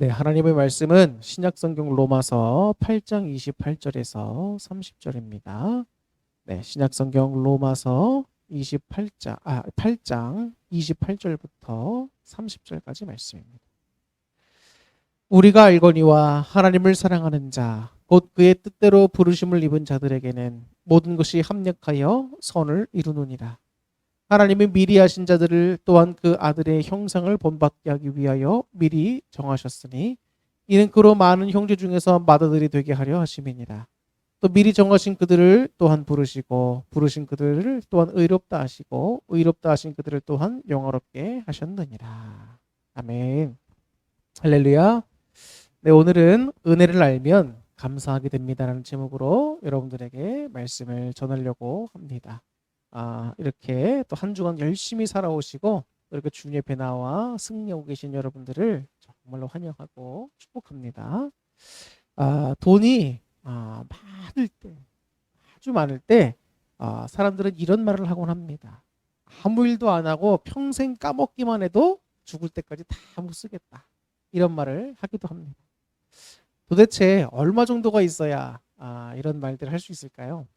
네, 하나님의 말씀은 신약성경 로마서 8장 28절에서 30절입니다. 네, 신약성경 로마서 8장 28절부터 30절까지 말씀입니다. 우리가 알거니와 하나님을 사랑하는 자, 곧 그의 뜻대로 부르심을 입은 자들에게는 모든 것이 합력하여 선을 이루느니라. 하나님이 미리 하신 자들을 또한 그 아들의 형상을 본받게 하기 위하여 미리 정하셨으니 이는 그로 많은 형제 중에서 맏아들이 되게 하려 하심이니라. 또 미리 정하신 그들을 또한 부르시고 부르신 그들을 또한 의롭다 하시고 의롭다 하신 그들을 또한 영화롭게 하셨느니라. 아멘. 할렐루야. 네, 오늘은 은혜를 알면 감사하게 됩니다라는 제목으로 여러분들에게 말씀을 전하려고 합니다. 이렇게 또 한 주간 열심히 살아오시고 이렇게 주님 옆에 나와 승리하고 계신 여러분들을 정말로 환영하고 축복합니다. 돈이 많을 때, 아주 많을 때 사람들은 이런 말을 하곤 합니다. 아무 일도 안 하고 평생 까먹기만 해도 죽을 때까지 다 못 쓰겠다. 이런 말을 하기도 합니다. 도대체 얼마 정도가 있어야 이런 말들을 할 수 있을까요?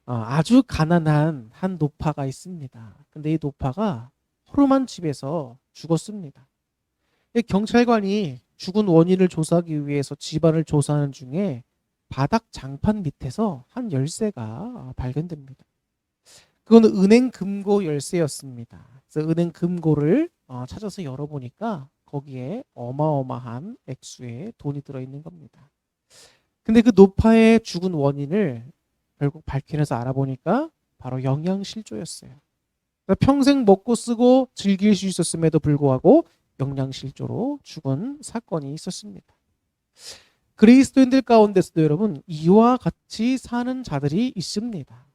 아주 가난한 한 노파가 있습니다. 근데 이 노파가 허름한 집에서 죽었습니다. 이 경찰관이 죽은 원인을 조사하기 위해서 집안을 조사하는 중에 바닥 장판 밑에서 한 열쇠가 발견됩니다. 그건 은행 금고 열쇠였습니다. 그래서 은행 금고를 찾아서 열어보니까 거기에 어마어마한 액수의 돈이 들어있는 겁니다. 근데 그 노파의 죽은 원인을 결국 밝혀내서 알아보니까 바로 영양실조였어요. 그러니까 평생 먹고 쓰고 즐길 수 있었음에도 불구하고 영양실조로 죽은 사건이 있었습니다. 그리스도인들 가운데서도 여러분 이와 같이 사는 자들이 있습니다.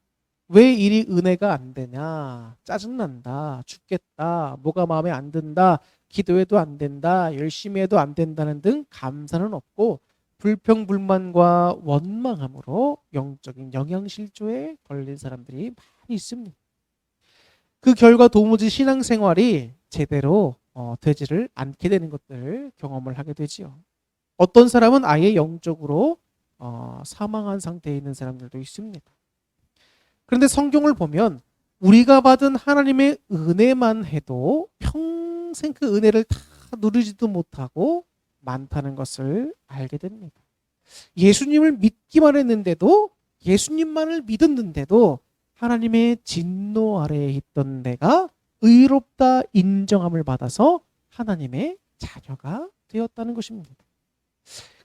왜 일이 은혜가 안 되냐? 짜증난다, 죽겠다, 뭐가 마음에 안 든다, 기도해도 안 된다, 열심히 해도 안 된다는 등 감사는 없고 불평불만과 원망함으로 영적인 영양실조에 걸린 사람들이 많이 있습니다. 그 결과 도무지 신앙생활이 제대로 되지를 않게 되는 것들을 경험을 하게 되지요. 어떤 사람은 아예 영적으로 사망한 상태에 있는 사람들도 있습니다. 그런데 성경을 보면 우리가 받은 하나님의 은혜만 해도 평생 그 은혜를 다 누리지도 못하고 많다는 것을 알게 됩니다. 예수님을 믿기만 했는데도 예수님만을 믿었는데도 하나님의 진노 아래에 있던 내가 의롭다 인정함을 받아서 하나님의 자녀가 되었다는 것입니다.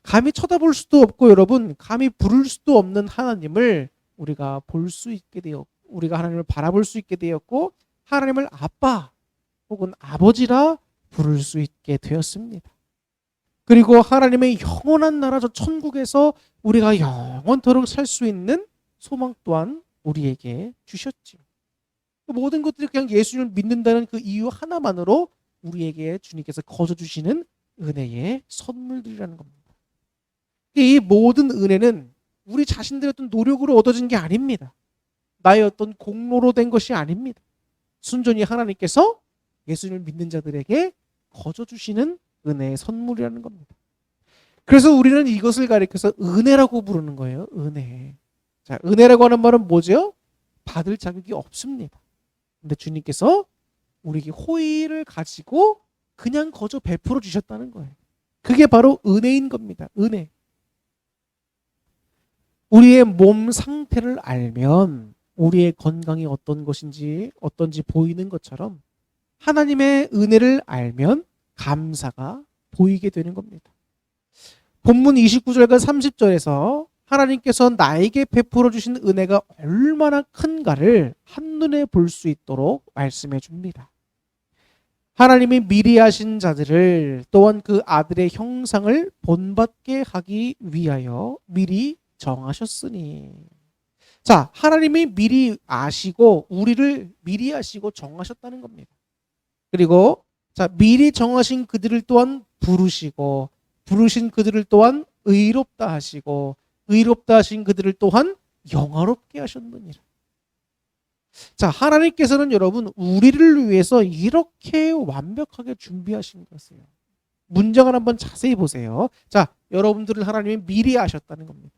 감히 쳐다볼 수도 없고 여러분 감히 부를 수도 없는 하나님을 우리가 볼 수 있게 되었고 우리가 하나님을 바라볼 수 있게 되었고 하나님을 아빠 혹은 아버지라 부를 수 있게 되었습니다. 그리고 하나님의 영원한 나라 저 천국에서 우리가 영원토록 살 수 있는 소망 또한 우리에게 주셨죠. 모든 것들이 그냥 예수님을 믿는다는 그 이유 하나만으로 우리에게 주님께서 거저 주시는 은혜의 선물들이라는 겁니다. 이 모든 은혜는 우리 자신들의 어떤 노력으로 얻어진 게 아닙니다. 나의 어떤 공로로 된 것이 아닙니다. 순전히 하나님께서 예수님을 믿는 자들에게 거저 주시는 은혜의 선물이라는 겁니다. 그래서 우리는 이것을 가리켜서 은혜라고 부르는 거예요. 은혜. 자, 은혜라고 하는 말은 뭐죠? 받을 자격이 없습니다. 근데 주님께서 우리에게 호의를 가지고 그냥 거저 베풀어 주셨다는 거예요. 그게 바로 은혜인 겁니다. 은혜. 우리의 몸 상태를 알면 우리의 건강이 어떤지 보이는 것처럼 하나님의 은혜를 알면 감사가 보이게 되는 겁니다. 본문 29절과 30절에서 하나님께서 나에게 베풀어 주신 은혜가 얼마나 큰가를 한눈에 볼 수 있도록 말씀해 줍니다. 하나님이 미리 하신 자들을 또한 그 아들의 형상을 본받게 하기 위하여 미리 정하셨으니. 자, 하나님이 미리 아시고 우리를 미리 아시고 정하셨다는 겁니다. 그리고 자, 미리 정하신 그들을 또한 부르시고 부르신 그들을 또한 의롭다 하시고 의롭다 하신 그들을 또한 영화롭게 하셨느니라. 자, 하나님께서는 여러분 우리를 위해서 이렇게 완벽하게 준비하신 것이에요. 문장을 한번 자세히 보세요. 자, 여러분들을 하나님이 미리 아셨다는 겁니다.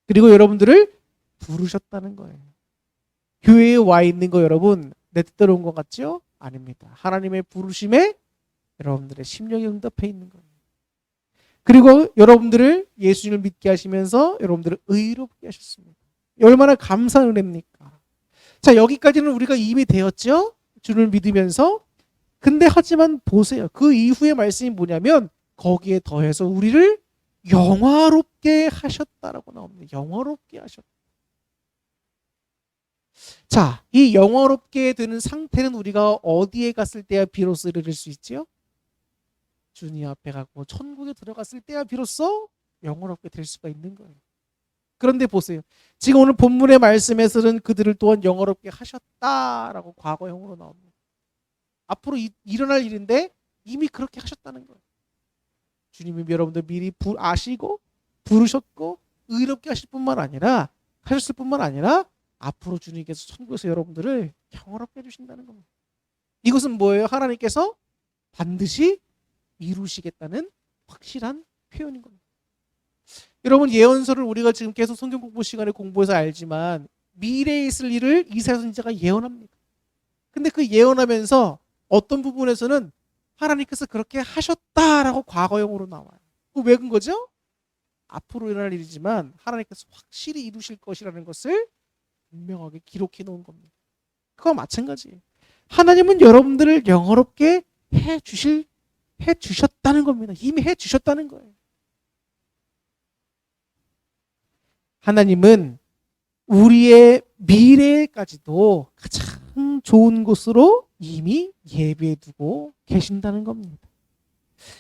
그리고 여러분들을 부르셨다는 거예요. 교회에 와 있는 거 여러분 내 뜻대로 온 것 같죠? 아닙니다. 하나님의 부르심에 여러분들의 심령이 응답해 있는 거예요. 그리고 여러분들을 예수님을 믿게 하시면서 여러분들을 의롭게 하셨습니다. 얼마나 감사한 은혜입니까? 자, 여기까지는 우리가 이미 되었죠? 주를 믿으면서. 근데 하지만 보세요. 그 이후의 말씀이 뭐냐면 거기에 더해서 우리를 영화롭게 하셨다라고 나옵니다. 영화롭게 하셨다. 자, 이 영화롭게 되는 상태는 우리가 어디에 갔을 때야 비로소 이룰 수 있지요? 주님 앞에 가고 천국에 들어갔을 때야 비로소 영화롭게 될 수가 있는 거예요. 그런데 보세요. 지금 오늘 본문의 말씀에서는 그들을 또한 영화롭게 하셨다라고 과거형으로 나옵니다. 앞으로 일어날 일인데 이미 그렇게 하셨다는 거예요. 주님이 여러분들 미리 아시고 부르셨고 의롭게 하셨을 뿐만 아니라 앞으로 주님께서 천국에서 여러분들을 영화롭게 해주신다는 겁니다. 이것은 뭐예요? 하나님께서 반드시 이루시겠다는 확실한 표현인 겁니다. 여러분, 예언서를 우리가 지금 계속 성경 공부 시간에 공부해서 알지만 미래에 있을 일을 이사야 선지자가 예언합니다. 근데 그 예언하면서 어떤 부분에서는 하나님께서 그렇게 하셨다라고 과거형으로 나와요. 왜 그런 거죠? 앞으로 일어날 일이지만 하나님께서 확실히 이루실 것이라는 것을 분명하게 기록해 놓은 겁니다. 그와 마찬가지예요. 하나님은 여러분들을 영화롭게 해주셨다는 겁니다. 이미 해주셨다는 거예요. 하나님은 우리의 미래까지도 가장 좋은 곳으로 이미 예비해 두고 계신다는 겁니다.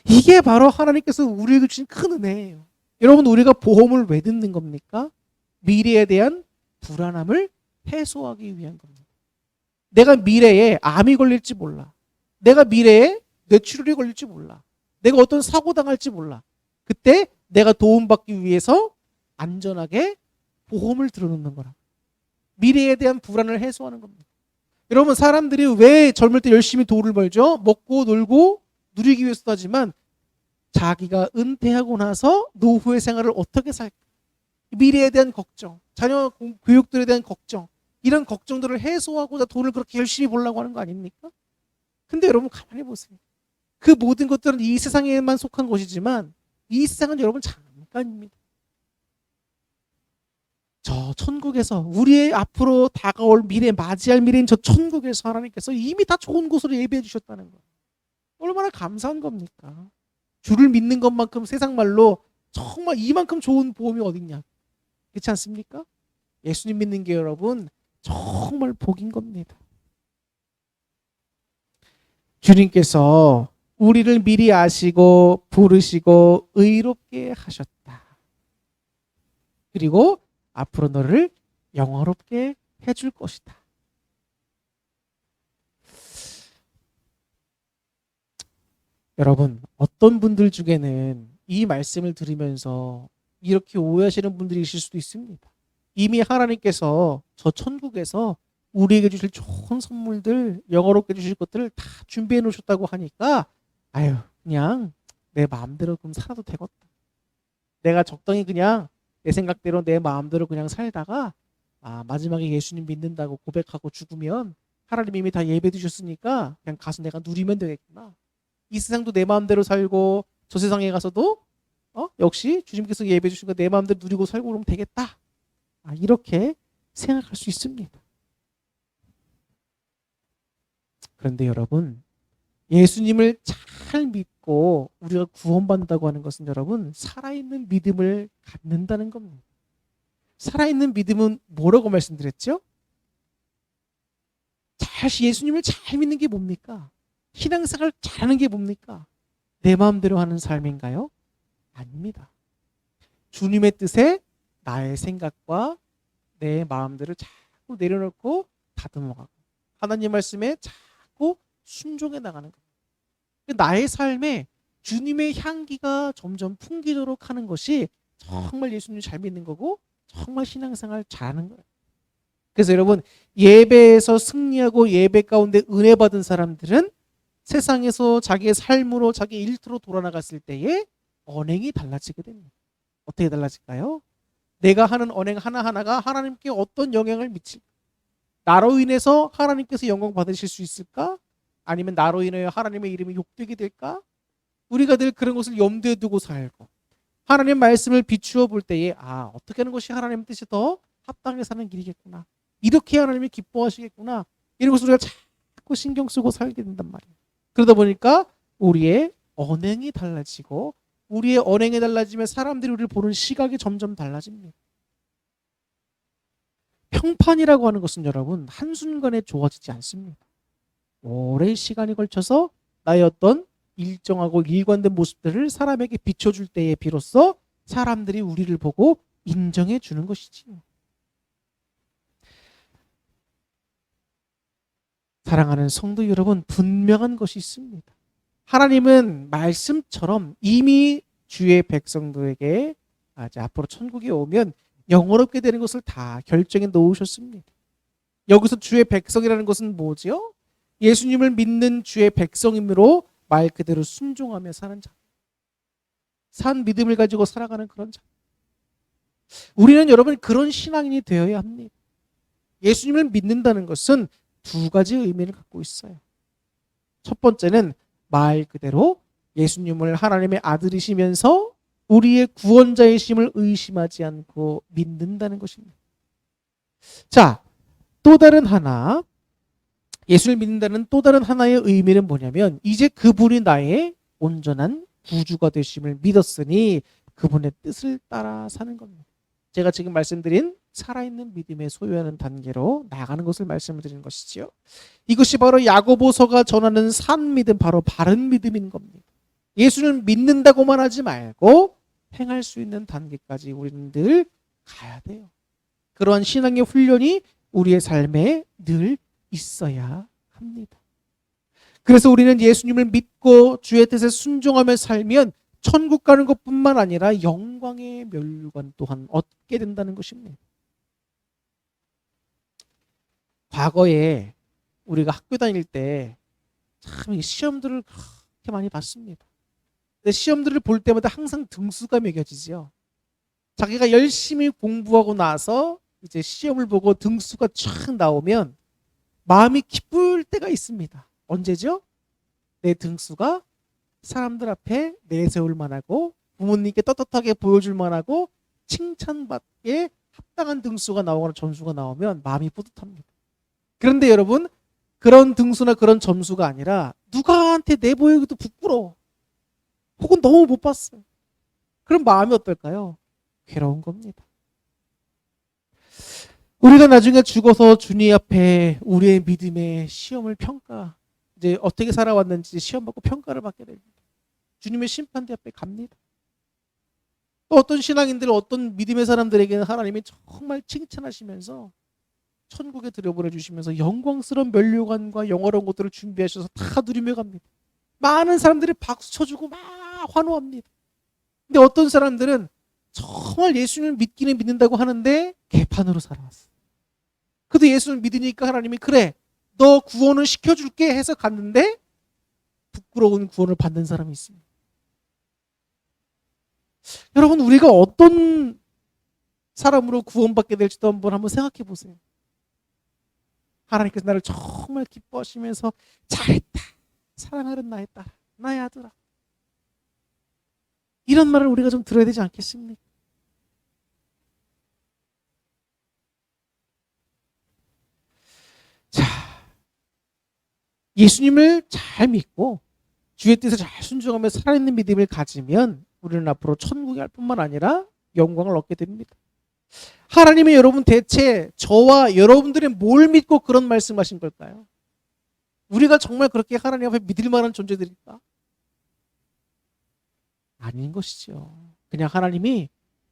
이게 바로 하나님께서 우리에게 주신 큰 은혜예요. 여러분, 우리가 보험을 왜 듣는 겁니까? 미래에 대한 불안함을 해소하기 위한 겁니다. 내가 미래에 암이 걸릴지 몰라. 내가 미래에 뇌출혈이 걸릴지 몰라. 내가 어떤 사고 당할지 몰라. 그때 내가 도움받기 위해서 안전하게 보험을 들어놓는 거라. 미래에 대한 불안을 해소하는 겁니다. 여러분, 사람들이 왜 젊을 때 열심히 돈을 벌죠? 먹고 놀고 누리기 위해서도 하지만 자기가 은퇴하고 나서 노후의 생활을 어떻게 살까? 미래에 대한 걱정, 자녀 교육들에 대한 걱정, 이런 걱정들을 해소하고자 돈을 그렇게 열심히 벌려고 하는 거 아닙니까? 근데 여러분 가만히 보세요. 그 모든 것들은 이 세상에만 속한 것이지만 이 세상은 여러분 잠깐입니다. 저 천국에서 우리의 앞으로 다가올 미래, 맞이할 미래인 저 천국에서 하나님께서 이미 다 좋은 곳으로 예배해 주셨다는 거예요. 얼마나 감사한 겁니까? 주를 믿는 것만큼 세상 말로 정말 이만큼 좋은 보험이 어딨냐. 그렇지 않습니까? 예수님 믿는 게 여러분 정말 복인 겁니다. 주님께서 우리를 미리 아시고 부르시고 의롭게 하셨다. 그리고 앞으로 너를 영화롭게 해줄 것이다. 여러분, 어떤 분들 중에는 이 말씀을 들으면서 이렇게 오해하시는 분들이 있을 수도 있습니다. 이미 하나님께서 저 천국에서 우리에게 주실 좋은 선물들, 영화롭게 주실 것들을 다 준비해 놓으셨다고 하니까 아유, 그냥 내 마음대로 그럼 살아도 되겠다. 내가 적당히 그냥 내 생각대로 내 마음대로 그냥 살다가 마지막에 예수님 믿는다고 고백하고 죽으면 하나님이 이미 다 예배 주셨으니까 그냥 가서 내가 누리면 되겠구나. 이 세상도 내 마음대로 살고 저 세상에 가서도 역시 주님께서 예배 주신 거 내 마음대로 누리고 살고 그러면 되겠다. 이렇게 생각할 수 있습니다. 그런데 여러분, 예수님을 잘 믿고 우리가 구원받는다고 하는 것은 여러분 살아있는 믿음을 갖는다는 겁니다. 살아있는 믿음은 뭐라고 말씀드렸죠? 예수님을 잘 믿는 게 뭡니까? 신앙생활 잘하는 게 뭡니까? 내 마음대로 하는 삶인가요? 아닙니다. 주님의 뜻에 나의 생각과 내 마음대로 자꾸 내려놓고 다듬어가고 하나님 말씀에 자꾸 순종해 나가는 겁니다. 나의 삶에 주님의 향기가 점점 풍기도록 하는 것이 정말 예수님을 잘 믿는 거고 정말 신앙생활 잘하는 거예요. 그래서 여러분, 예배에서 승리하고 예배 가운데 은혜 받은 사람들은 세상에서 자기의 삶으로 자기 일터로 돌아나갔을 때에 언행이 달라지게 됩니다. 어떻게 달라질까요? 내가 하는 언행 하나하나가 하나님께 어떤 영향을 미칠까? 나로 인해서 하나님께서 영광 받으실 수 있을까? 아니면 나로 인하여 하나님의 이름이 욕되게 될까? 우리가 늘 그런 것을 염두에 두고 살고 하나님 말씀을 비추어 볼 때에 어떻게 하는 것이 하나님 뜻이 더 합당하게 사는 길이겠구나. 이렇게 하나님이 기뻐하시겠구나. 이런 것을 우리가 자꾸 신경 쓰고 살게 된단 말이에요. 그러다 보니까 우리의 언행이 달라지고 우리의 언행이 달라지면 사람들이 우리를 보는 시각이 점점 달라집니다. 평판이라고 하는 것은 여러분 한순간에 좋아지지 않습니다. 오랜 시간이 걸쳐서 나의 어떤 일정하고 일관된 모습들을 사람에게 비춰줄 때에 비로소 사람들이 우리를 보고 인정해 주는 것이지요. 사랑하는 성도 여러분, 분명한 것이 있습니다. 하나님은 말씀처럼 이미 주의 백성들에게 앞으로 천국에 오면 영원롭게 되는 것을 다 결정해 놓으셨습니다. 여기서 주의 백성이라는 것은 뭐지요? 예수님을 믿는 주의 백성이므로 말 그대로 순종하며 사는 자. 산 믿음을 가지고 살아가는 그런 자. 우리는 여러분 그런 신앙인이 되어야 합니다. 예수님을 믿는다는 것은 두 가지 의미를 갖고 있어요. 첫 번째는 말 그대로 예수님을 하나님의 아들이시면서 우리의 구원자이심을 의심하지 않고 믿는다는 것입니다. 자, 또 다른 하나, 예수를 믿는다는 또 다른 하나의 의미는 뭐냐면 이제 그분이 나의 온전한 구주가 되심을 믿었으니 그분의 뜻을 따라 사는 겁니다. 제가 지금 말씀드린 살아있는 믿음의 소유하는 단계로 나아가는 것을 말씀을 드리는 것이지요. 이것이 바로 야고보서가 전하는 산 믿음, 바로 바른 믿음인 겁니다. 예수를 믿는다고만 하지 말고 행할 수 있는 단계까지 우리는 늘 가야 돼요. 그러한 신앙의 훈련이 우리의 삶에 늘 있어야 합니다. 그래서 우리는 예수님을 믿고 주의 뜻에 순종하며 살면 천국 가는 것뿐만 아니라 영광의 면류관 또한 얻게 된다는 것입니다. 과거에 우리가 학교 다닐 때 참 시험들을 그렇게 많이 봤습니다. 근데 시험들을 볼 때마다 항상 등수가 매겨지죠. 자기가 열심히 공부하고 나서 이제 시험을 보고 등수가 쫙 나오면 마음이 기쁠 때가 있습니다. 언제죠? 내 등수가 사람들 앞에 내세울 만하고 부모님께 떳떳하게 보여줄 만하고 칭찬받게 합당한 등수가 나오거나 점수가 나오면 마음이 뿌듯합니다. 그런데 여러분, 그런 등수나 그런 점수가 아니라 누구한테 내보이기도 부끄러워. 혹은 너무 못 봤어요. 그럼 마음이 어떨까요? 괴로운 겁니다. 우리가 나중에 죽어서 주님 앞에 우리의 믿음의 시험을 이제 어떻게 살아왔는지 시험 받고 평가를 받게 됩니다. 주님의 심판대 앞에 갑니다. 또 어떤 신앙인들, 어떤 믿음의 사람들에게는 하나님이 정말 칭찬하시면서 천국에 들여보내 주시면서 영광스러운 면류관과 영화로운 것들을 준비하셔서 다 누리며 갑니다. 많은 사람들이 박수 쳐주고 막 환호합니다. 근데 어떤 사람들은 정말 예수님을 믿기는 믿는다고 하는데 개판으로 살아왔어. 그래도 예수를 믿으니까 하나님이 그래, 너 구원을 시켜줄게 해서 갔는데 부끄러운 구원을 받는 사람이 있습니다. 여러분, 우리가 어떤 사람으로 구원받게 될지도 한번 생각해 보세요. 하나님께서 나를 정말 기뻐하시면서 잘했다, 사랑하는 나의 딸, 나의 아들아, 이런 말을 우리가 좀 들어야 되지 않겠습니까? 자, 예수님을 잘 믿고 주의 뜻에 잘 순종하며 살아있는 믿음을 가지면 우리는 앞으로 천국에 갈 뿐만 아니라 영광을 얻게 됩니다. 하나님이 여러분 대체 저와 여러분들이 뭘 믿고 그런 말씀하신 걸까요? 우리가 정말 그렇게 하나님 앞에 믿을 만한 존재들일까? 아닌 것이죠. 그냥 하나님이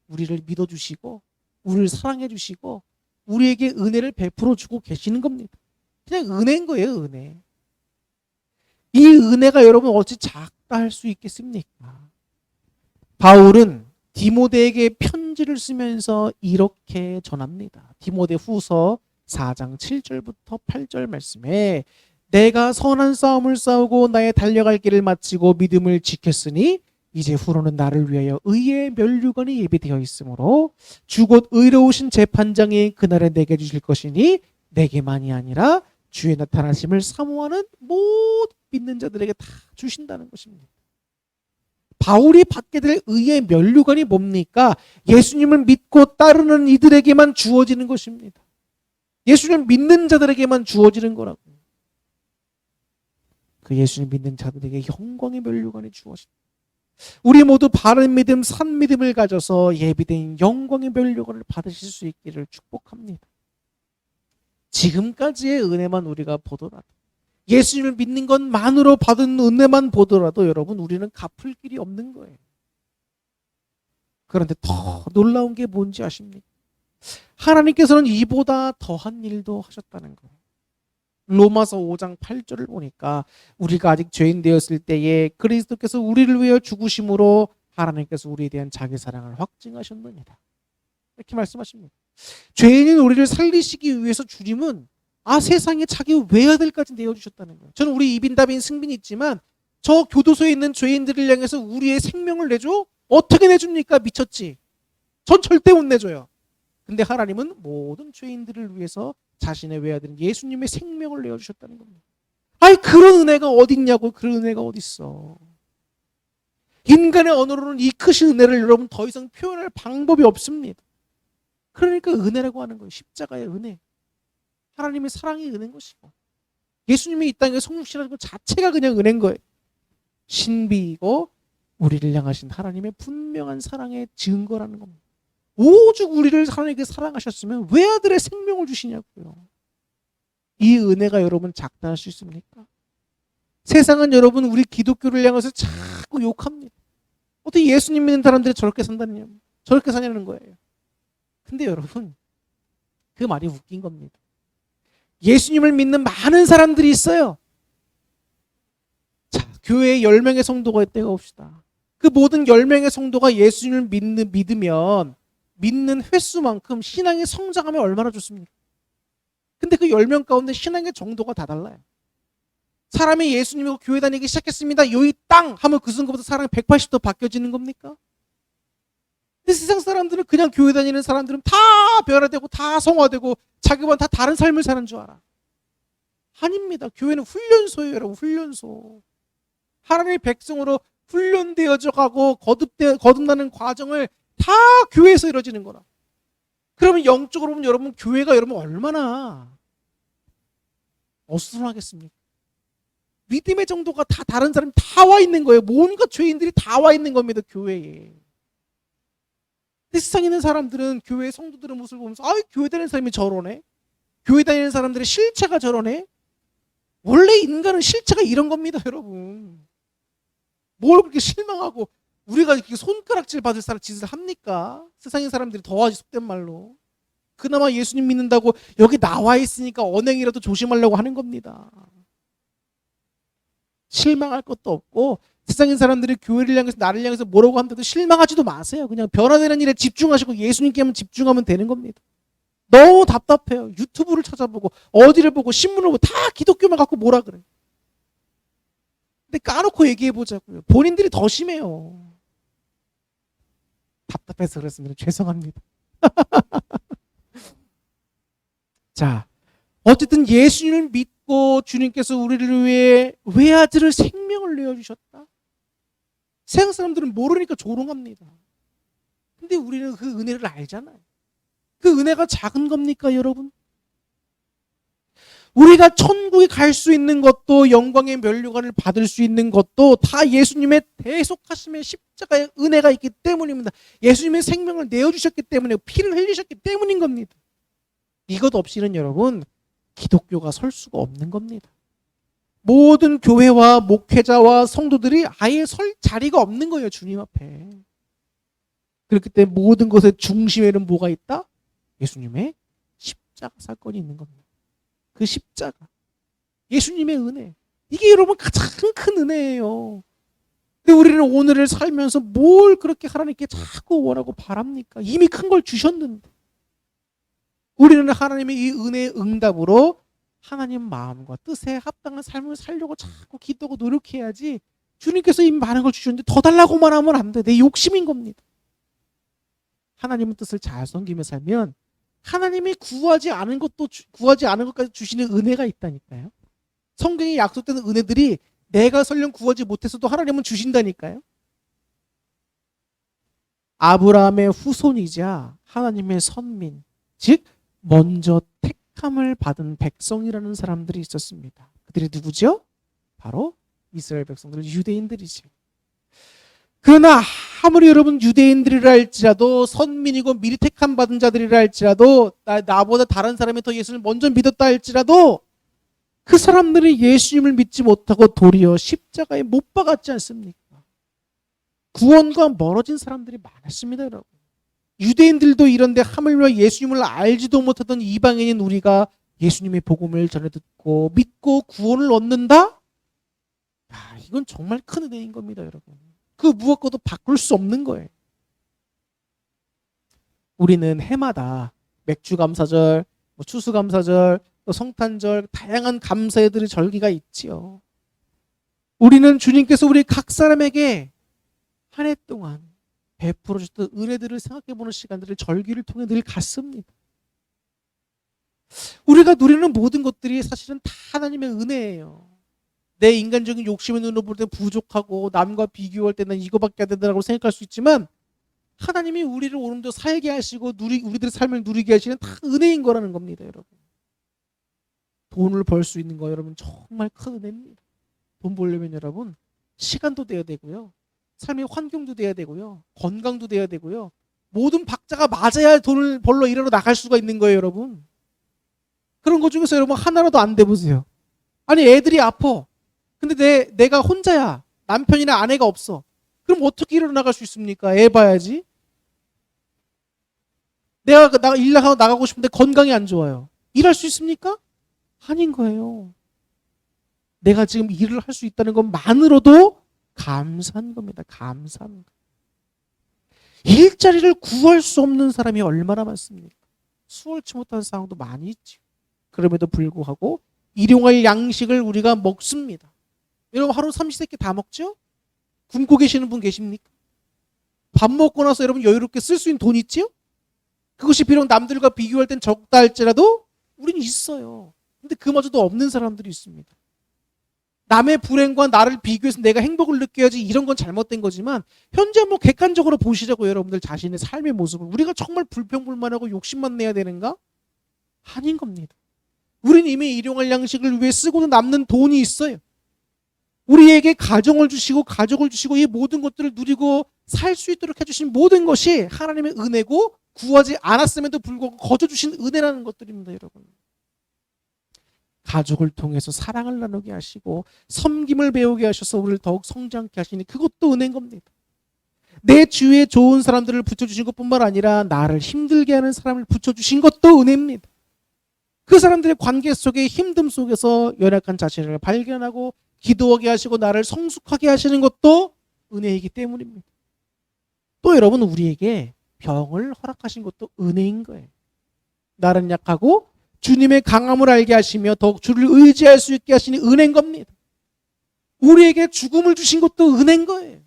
우리를 믿어주시고 우리를 사랑해주시고 우리에게 은혜를 베풀어 주고 계시는 겁니다. 그냥 은혜인 거예요, 은혜. 이 은혜가 여러분 어찌 작다 할 수 있겠습니까? 바울은 디모데에게 편지를 쓰면서 이렇게 전합니다. 디모데 후서 4장 7절부터 8절 말씀에 내가 선한 싸움을 싸우고 나의 달려갈 길을 마치고 믿음을 지켰으니 이제 후로는 나를 위하여 의의 면류관이 예비되어 있으므로 주 곧 의로우신 재판장이 그날에 내게 주실 것이니 내게만이 아니라 주의 나타나심을 사모하는 모든 믿는 자들에게 다 주신다는 것입니다. 바울이 받게 될 의의 면류관이 뭡니까? 예수님을 믿고 따르는 이들에게만 주어지는 것입니다. 예수님을 믿는 자들에게만 주어지는 거라고. 그 예수님 믿는 자들에게 영광의 면류관이 주어집니다. 우리 모두 바른 믿음, 산 믿음을 가져서 예비된 영광의 면류관을 받으실 수 있기를 축복합니다. 지금까지의 은혜만 우리가 보더라도, 예수님을 믿는 것만으로 받은 은혜만 보더라도 여러분, 우리는 갚을 길이 없는 거예요. 그런데 더 놀라운 게 뭔지 아십니까? 하나님께서는 이보다 더한 일도 하셨다는 거예요. 로마서 5장 8절을 보니까 우리가 아직 죄인 되었을 때에 그리스도께서 우리를 위하여 죽으심으로 하나님께서 우리에 대한 자기 사랑을 확증하셨느니라. 이렇게 말씀하십니다. 죄인인 우리를 살리시기 위해서 주님은 세상에 자기 외아들까지 내어주셨다는 거예요. 저는 우리 이빈다빈 승빈이 있지만 저 교도소에 있는 죄인들을 향해서 우리의 생명을 내줘? 어떻게 내줍니까? 미쳤지. 전 절대 못 내줘요. 근데 하나님은 모든 죄인들을 위해서 자신의 외아들인 예수님의 생명을 내어주셨다는 겁니다. 그런 은혜가 어딨냐고. 그런 은혜가 어딨어. 인간의 언어로는 이 크신 은혜를 여러분 더 이상 표현할 방법이 없습니다. 그러니까 은혜라고 하는 거예요. 십자가의 은혜. 하나님의 사랑이 은혜인 것이고, 예수님이 이 땅에 성육신하는 것 자체가 그냥 은혜인 거예요. 신비이고 우리를 향하신 하나님의 분명한 사랑의 증거라는 겁니다. 오죽 우리를 하나님께 사랑하셨으면 외아들의 생명을 주시냐고요. 이 은혜가 여러분 작다할 수 있습니까? 세상은 여러분 우리 기독교를 향해서 자꾸 욕합니다. 어떻게 예수님 믿는 사람들이 저렇게 산다느냐, 저렇게 사냐는 거예요. 근데 여러분, 그 말이 웃긴 겁니다. 예수님을 믿는 많은 사람들이 있어요. 자, 교회에 10명의 성도가 있다고 봅시다. 그 모든 10명의 성도가 예수님을 믿으면 믿는 횟수만큼 신앙이 성장하면 얼마나 좋습니까? 근데 그 10명 가운데 신앙의 정도가 다 달라요. 사람이 예수님이고 교회 다니기 시작했습니다. 요이 땅 하면 그 순간부터 사람이 180도 바뀌어지는 겁니까? 근데 세상 사람들은, 그냥 교회 다니는 사람들은 다 변화되고 다 성화되고 자기만 다 다른 삶을 사는 줄 알아. 아닙니다. 교회는 훈련소예요, 여러분. 훈련소. 하나님의 백성으로 훈련되어져 가고 거듭나는 과정을 다 교회에서 이루어지는 거라. 그러면 영적으로 보면 여러분, 교회가 여러분 얼마나 어수선하겠습니까? 믿음의 정도가 다 다른 사람이 다 와 있는 거예요. 뭔가 죄인들이 다 와 있는 겁니다, 교회에. 근데 세상에 있는 사람들은, 교회 성도들의 모습을 보면서 교회 다니는 사람이 저러네, 교회 다니는 사람들의 실체가 저러네. 원래 인간은 실체가 이런 겁니다, 여러분. 뭘 그렇게 실망하고 우리가 이렇게 손가락질 받을 사람 짓을 합니까? 세상의 사람들이 더하지, 속된 말로. 그나마 예수님 믿는다고 여기 나와 있으니까 언행이라도 조심하려고 하는 겁니다. 실망할 것도 없고, 세상의 사람들이 교회를 향해서, 나를 향해서 뭐라고 한다도 실망하지도 마세요. 그냥 변화되는 일에 집중하시고 예수님께만 집중하면 되는 겁니다. 너무 답답해요. 유튜브를 찾아보고 어디를 보고 신문을 보고 다 기독교만 갖고 뭐라 그래. 근데 까놓고 얘기해보자고요. 본인들이 더 심해요. 답답해서 그랬습니다. 죄송합니다. 자, 어쨌든 예수님을 믿고 주님께서 우리를 위해 외아들을 생명을 내어주셨다. 세상 사람들은 모르니까 조롱합니다. 근데 우리는 그 은혜를 알잖아요. 그 은혜가 작은 겁니까, 여러분? 우리가 천국에 갈 수 있는 것도, 영광의 면류관을 받을 수 있는 것도 다 예수님의 대속하심의 십자가의 은혜가 있기 때문입니다. 예수님의 생명을 내어주셨기 때문에, 피를 흘리셨기 때문인 겁니다. 이것 없이는 여러분, 기독교가 설 수가 없는 겁니다. 모든 교회와 목회자와 성도들이 아예 설 자리가 없는 거예요, 주님 앞에. 그렇기 때문에 모든 것의 중심에는 뭐가 있다? 예수님의 십자가 사건이 있는 겁니다. 그 십자가, 예수님의 은혜, 이게 여러분 가장 큰 은혜예요. 근데 우리는 오늘을 살면서 뭘 그렇게 하나님께 자꾸 원하고 바랍니까? 이미 큰 걸 주셨는데. 우리는 하나님의 이 은혜의 응답으로 하나님 마음과 뜻에 합당한 삶을 살려고 자꾸 기도하고 노력해야지, 주님께서 이미 많은 걸 주셨는데 더 달라고만 하면 안 돼. 내 욕심인 겁니다. 하나님의 뜻을 잘 섬기며 살면 하나님이 구하지 않은 것까지 주시는 은혜가 있다니까요. 성경에 약속되는 은혜들이 내가 설령 구하지 못했어도 하나님은 주신다니까요. 아브라함의 후손이자 하나님의 선민, 즉 먼저 택함을 받은 백성이라는 사람들이 있었습니다. 그들이 누구죠? 바로 이스라엘 백성들, 유대인들이죠. 그러나 아무리 여러분 유대인들이라 할지라도, 선민이고 미리 택함 받은 자들이라 할지라도, 나보다 다른 사람이 더 예수를 먼저 믿었다 할지라도 그 사람들이 예수님을 믿지 못하고 도리어 십자가에 못 박았지 않습니까? 구원과 멀어진 사람들이 많았습니다, 여러분. 유대인들도 이런데 하물며 예수님을 알지도 못하던 이방인인 우리가 예수님의 복음을 전해 듣고 믿고 구원을 얻는다? 이건 정말 큰 은혜인 겁니다, 여러분. 그 무엇과도 바꿀 수 없는 거예요. 우리는 해마다 맥주감사절, 추수감사절, 또 성탄절, 다양한 감사의들의 절기가 있지요. 우리는 주님께서 우리 각 사람에게 한 해 동안 베풀어 주셨던 은혜들을 생각해보는 시간들을 절기를 통해 늘 갖습니다. 우리가 누리는 모든 것들이 사실은 다 하나님의 은혜예요. 내 인간적인 욕심의 눈으로 볼 때 부족하고 남과 비교할 때는 이거밖에 안 된다고 생각할 수 있지만, 하나님이 우리를 오늘도 살게 하시고 우리들의 삶을 누리게 하시는 다 은혜인 거라는 겁니다, 여러분. 돈을 벌 수 있는 거 여러분 정말 큰 은혜입니다. 돈 벌려면 여러분 시간도 돼야 되고요, 삶의 환경도 돼야 되고요, 건강도 돼야 되고요, 모든 박자가 맞아야 돈을 벌러 일하러 나갈 수가 있는 거예요, 여러분. 그런 것 중에서 여러분 하나라도 안 돼 보세요. 아니 애들이 아파. 근데 내가 혼자야. 남편이나 아내가 없어. 그럼 어떻게 일하러 나갈 수 있습니까? 애 봐야지. 내가 일 나가고 싶은데 건강이 안 좋아요. 일할 수 있습니까? 아닌 거예요. 내가 지금 일을 할 수 있다는 것만으로도 감사한 겁니다. 감사한 거. 일자리를 구할 수 없는 사람이 얼마나 많습니까? 수월치 못한 상황도 많이 있죠. 그럼에도 불구하고 일용할 양식을 우리가 먹습니다. 여러분 하루 삼시세끼 다 먹죠? 굶고 계시는 분 계십니까? 밥 먹고 나서 여러분 여유롭게 쓸 수 있는 돈 있지요? 그것이 비록 남들과 비교할 땐 적다 할지라도 우리는 있어요. 근데 그마저도 없는 사람들이 있습니다. 남의 불행과 나를 비교해서 내가 행복을 느껴야지, 이런 건 잘못된 거지만 현재 객관적으로 보시자고 여러분들 자신의 삶의 모습을. 우리가 정말 불평불만하고 욕심만 내야 되는가? 아닌 겁니다. 우리는 이미 일용할 양식을 위해 쓰고도 남는 돈이 있어요. 우리에게 가정을 주시고 가족을 주시고 이 모든 것들을 누리고 살 수 있도록 해주신 모든 것이 하나님의 은혜고, 구하지 않았음에도 불구하고 거저 주신 은혜라는 것들입니다, 여러분. 가족을 통해서 사랑을 나누게 하시고 섬김을 배우게 하셔서 우리를 더욱 성장케 하시니 그것도 은혜인 겁니다. 내 주위에 좋은 사람들을 붙여주신 것뿐만 아니라 나를 힘들게 하는 사람을 붙여주신 것도 은혜입니다. 그 사람들의 관계 속에 힘듦 속에서 연약한 자신을 발견하고 기도하게 하시고 나를 성숙하게 하시는 것도 은혜이기 때문입니다. 또 여러분, 우리에게 병을 허락하신 것도 은혜인 거예요. 나는 약하고 주님의 강함을 알게 하시며 더욱 주를 의지할 수 있게 하시니 은혜인 겁니다. 우리에게 죽음을 주신 것도 은혜인 거예요.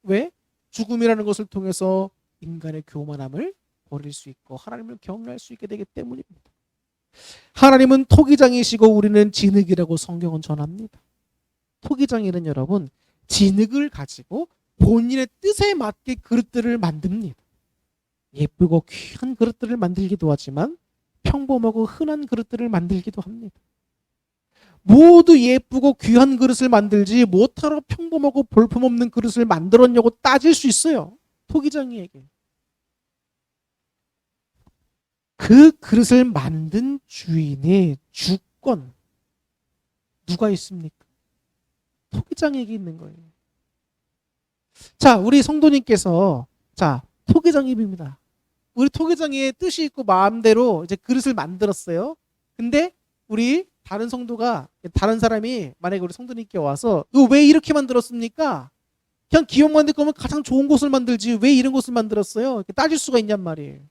왜? 죽음이라는 것을 통해서 인간의 교만함을 버릴 수 있고 하나님을 경외할 수 있게 되기 때문입니다. 하나님은 토기장이시고 우리는 진흙이라고 성경은 전합니다. 토기장이는 여러분 진흙을 가지고 본인의 뜻에 맞게 그릇들을 만듭니다. 예쁘고 귀한 그릇들을 만들기도 하지만 평범하고 흔한 그릇들을 만들기도 합니다. 모두 예쁘고 귀한 그릇을 만들지 못하러 평범하고 볼품없는 그릇을 만들었냐고 따질 수 있어요. 토기장이에게. 그 그릇을 만든 주인의 주권 누가 있습니까? 토기장에게 있는 거예요. 자, 우리 성도님께서 토기장입니다. 우리 토기장의 뜻이 있고 마음대로 이제 그릇을 만들었어요. 근데 우리 다른 성도가, 다른 사람이 만약에 우리 성도님께 와서 너 왜 이렇게 만들었습니까? 그냥 기억 만들 거면 가장 좋은 곳을 만들지 왜 이런 곳을 만들었어요? 이렇게 따질 수가 있냔 말이에요.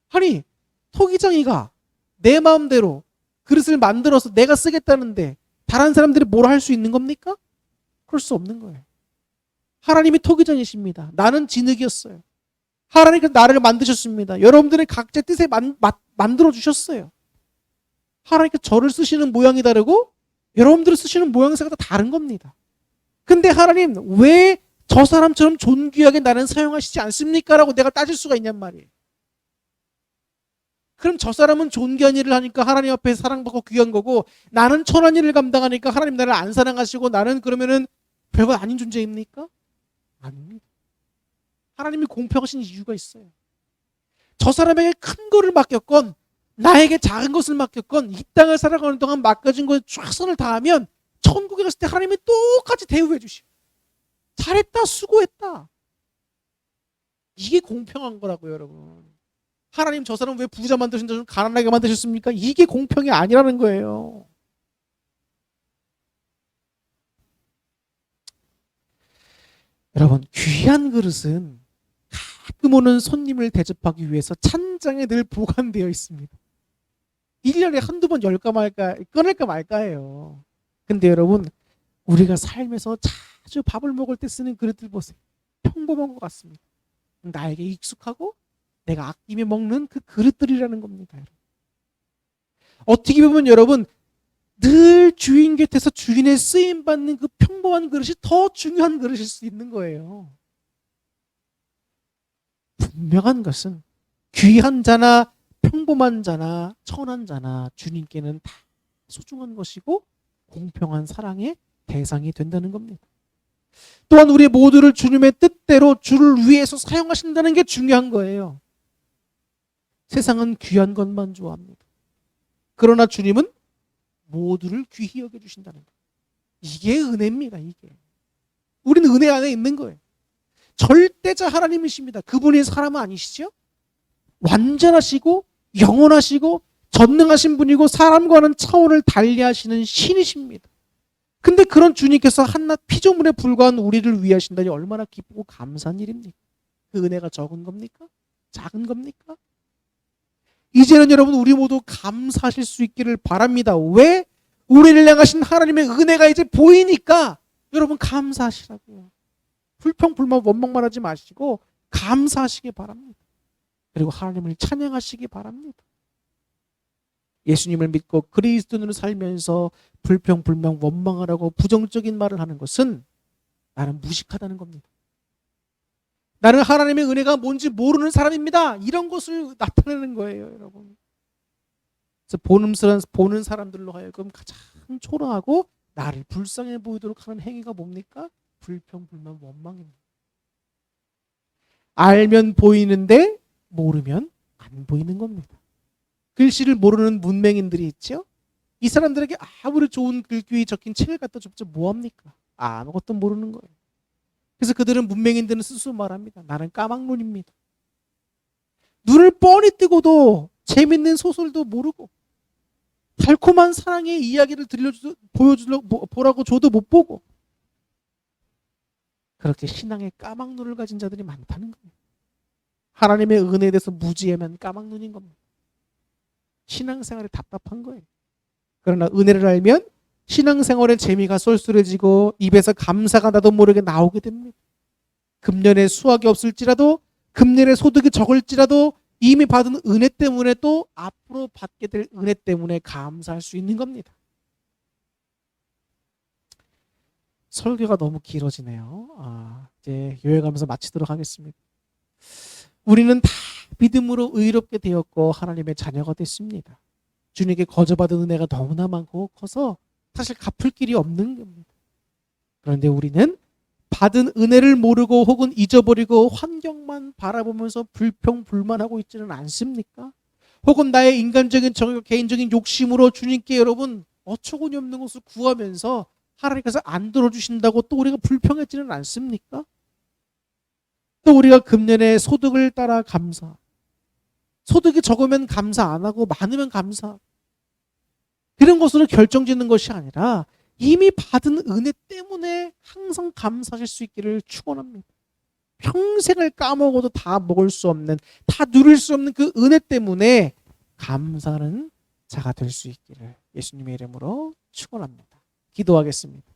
아니 토기장이가 내 마음대로 그릇을 만들어서 내가 쓰겠다는데 다른 사람들이 뭐라 할 수 있는 겁니까? 그럴 수 없는 거예요. 하나님이 토기전이십니다. 나는 진흙이었어요. 하나님께서 나를 만드셨습니다. 여러분들의 각자 뜻에 만들어 주셨어요. 하나님께서 저를 쓰시는 모양이 다르고 여러분들을 쓰시는 모양새가 다 다른 겁니다. 근데 하나님 왜 저 사람처럼 존귀하게 나는 사용하시지 않습니까? 라고 내가 따질 수가 있냔 말이에요. 그럼 저 사람은 존귀한 일을 하니까 하나님 앞에 사랑받고 귀한 거고 나는 천한 일을 감당하니까 하나님 나를 안 사랑하시고 나는 그러면은 별거 아닌 존재입니까? 아닙니다. 하나님이 공평하신 이유가 있어요. 저 사람에게 큰 거를 맡겼건 나에게 작은 것을 맡겼건 이 땅을 살아가는 동안 맡겨진 것에 최선을 다하면 천국에 갔을 때 하나님이 똑같이 대우해 주시고 잘했다 수고했다. 이게 공평한 거라고요 여러분. 하나님 저 사람 왜 부자 만드신다 좀 가난하게 만드셨습니까? 이게 공평이 아니라는 거예요. 여러분 귀한 그릇은 가끔 오는 손님을 대접하기 위해서 찬장에 늘 보관되어 있습니다. 1년에 한두 번 열까 말까 꺼낼까 말까예요. 근데 여러분 우리가 삶에서 자주 밥을 먹을 때 쓰는 그릇들 보세요. 평범한 것 같습니다. 나에게 익숙하고 내가 아끼며 먹는 그 그릇들이라는 겁니다. 여러분. 어떻게 보면 여러분 늘 주인 곁에서 주인의 쓰임받는 그 평범한 그릇이 더 중요한 그릇일 수 있는 거예요. 분명한 것은 귀한 자나 평범한 자나 천한 자나 주님께는 다 소중한 것이고 공평한 사랑의 대상이 된다는 겁니다. 또한 우리 모두를 주님의 뜻대로 주를 위해서 사용하신다는 게 중요한 거예요. 세상은 귀한 것만 좋아합니다. 그러나 주님은 모두를 귀히 여겨주신다는 거예요. 이게 은혜입니다. 이게 우리는 은혜 안에 있는 거예요. 절대자 하나님이십니다. 그분이 사람은 아니시죠? 완전하시고 영원하시고 전능하신 분이고 사람과는 차원을 달리하시는 신이십니다. 근데 그런 주님께서 한낱 피조물에 불과한 우리를 위하신다니 얼마나 기쁘고 감사한 일입니까? 그 은혜가 적은 겁니까? 작은 겁니까? 이제는 여러분 우리 모두 감사하실 수 있기를 바랍니다. 왜? 우리를 향하신 하나님의 은혜가 이제 보이니까 여러분 감사하시라고요. 불평, 불만, 원망만 하지 마시고 감사하시기 바랍니다. 그리고 하나님을 찬양하시기 바랍니다. 예수님을 믿고 그리스도인으로 살면서 불평, 불만, 원망을 하고 부정적인 말을 하는 것은 나는 무식하다는 겁니다. 나는 하나님의 은혜가 뭔지 모르는 사람입니다. 이런 것을 나타내는 거예요, 여러분. 그래서 보는 사람들로 하여금 가장 초라하고 나를 불쌍해 보이도록 하는 행위가 뭡니까? 불평, 불만, 원망입니다. 알면 보이는데 모르면 안 보이는 겁니다. 글씨를 모르는 문맹인들이 있죠. 이 사람들에게 아무리 좋은 글귀에 적힌 책을 갖다 줬자 뭐합니까? 아무것도 모르는 거예요. 그래서 그들은 문맹인들은 스스로 말합니다. 나는 까막눈입니다. 눈을 뻔히 뜨고도 재밌는 소설도 모르고 달콤한 사랑의 이야기를 보라고 줘도 못 보고 그렇게 신앙의 까막눈을 가진 자들이 많다는 겁니다. 하나님의 은혜에 대해서 무지하면 까막눈인 겁니다. 신앙생활이 답답한 거예요. 그러나 은혜를 알면 신앙생활의 재미가 쏠쏠해지고 입에서 감사가 나도 모르게 나오게 됩니다. 금년에 수확이 없을지라도 금년에 소득이 적을지라도 이미 받은 은혜 때문에 또 앞으로 받게 될 은혜 때문에 감사할 수 있는 겁니다. 설교가 너무 길어지네요. 이제 요약하면서 마치도록 하겠습니다. 우리는 다 믿음으로 의롭게 되었고 하나님의 자녀가 됐습니다. 주님께 거저받은 은혜가 너무나 많고 커서 사실 갚을 길이 없는 겁니다. 그런데 우리는 받은 은혜를 모르고 혹은 잊어버리고 환경만 바라보면서 불평불만하고 있지는 않습니까? 혹은 나의 인간적인 정욕, 개인적인 욕심으로 주님께 여러분 어처구니 없는 것을 구하면서 하나님께서 안 들어주신다고 또 우리가 불평하지는 않습니까? 또 우리가 금년에 소득을 따라 감사, 소득이 적으면 감사 안 하고 많으면 감사, 그런 것으로 결정짓는 것이 아니라 이미 받은 은혜 때문에 항상 감사하실 수 있기를 축원합니다. 평생을 까먹어도 다 먹을 수 없는, 다 누릴 수 없는 그 은혜 때문에 감사는 자가 될 수 있기를 예수님의 이름으로 축원합니다. 기도하겠습니다.